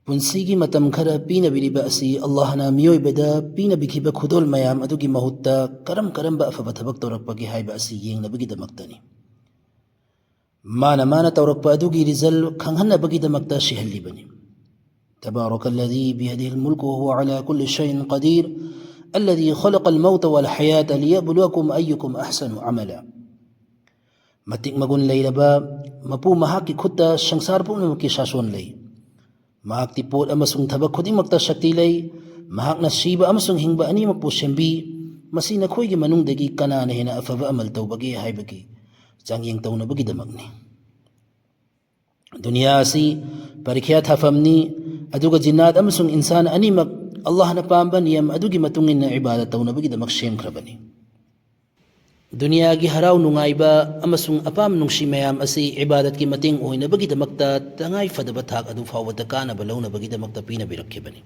पुंसीगी मतम खरा पीनबिरिबा असि अल्लाहना मियोइबदा पीनबिखिबा खुदोल मयाम अदुगी महुत्ता करम करम अफबा थबक तौरकपगी हाइबा असि येंगनबगिदमक्तनि माना माना तौरकपा अदुगी रिजल खंगहन्नबगिदमक्ता शिहल्लिबनि तबारक الذي بيده الملك وهو على كل شيء قدير الذي خلق الموت والحياة ليبلوكم أيكم أحسن عملا متك مغن ليلبا مپو مهاكي خطة شنسار پومنمكي شاشون لي mahakti pot amasung thabak khudimmakta shakti lei mahakna siba amasung hingba animakpu sembi masina khoigi manungdagi kanana hena afaba amal tawbagi haibagi changyeng tawnabagi damakni dunia asi parikya thafamni aduga jinnat amasung insan animak Allah na pamba niyam adugi matungin ibadat tawnabagi damak semkhrabani दुनिया की हराव नुंगाइबा अमसुंग अपाम नुंगसी मयाम असि इबादत की मतेंग ओइनबगी दमक्ता तंगाई फदब थाक अदु फावदा कानबा लौनबगी दमक्ता पीना बिरखिबनि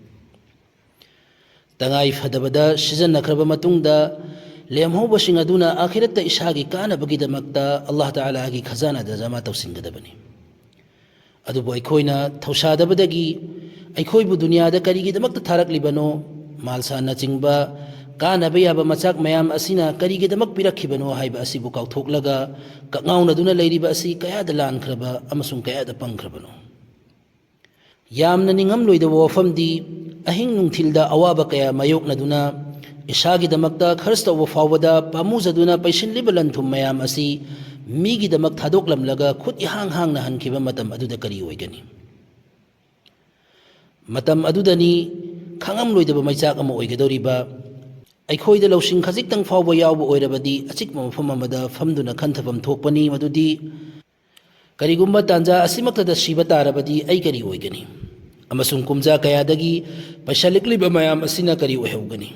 तंगाई फदबदा season नखरबा मतुंगदा लेमहोबसिंग अदुना आखिरत इसागी कानबगी दमक्ता अल्लाह ताला की खजाना दा जमा तौसिंगदबनि अदुबो अखोइना थौसादबदगी अखोइबु दुनियादा करिगी दमक्ता थारकलिबनो मालसाना चिंगबा कानबा याबा मचाक मयाम असिना करिगिदमक पिरखिबनो हाइबा असिबु काउथोकलगा कगाउनदुना लैरिबा असि कयादा लानख्रबा अमसुंग कयादा पंख्रबनो यामना निंगम लोइदबा वफमदि अहिंग नुंथिलदा अवाबा कया मायोकनदुना इसागिदमक्ता खर्च तौबा फावबदा पामुजदुना पैसिनलिबा लंथुम मयाम असि मीगिदमक थादोकलमलगा खुद इहांग हांगना हनखिबा मतम अदुदा करि ओइगनि मतम अदुदनी खंगम लोइदबा मैचाक अमा ओइगदोरिबा अखोइदा लौसिंग खजिक्तंग फावबा यावबा ओइरबदि अचिकमा मफम अमदा फमदुना खंथफम थोकपनि मदुदि करिगुम्बा तांजा असिमक्तदा सिबा तारबदि ऐ करि ओइगनि अमसुंग कुमजा कयादगी पैसा लिकलिबा मयाम असिना करि ओइहौगनि।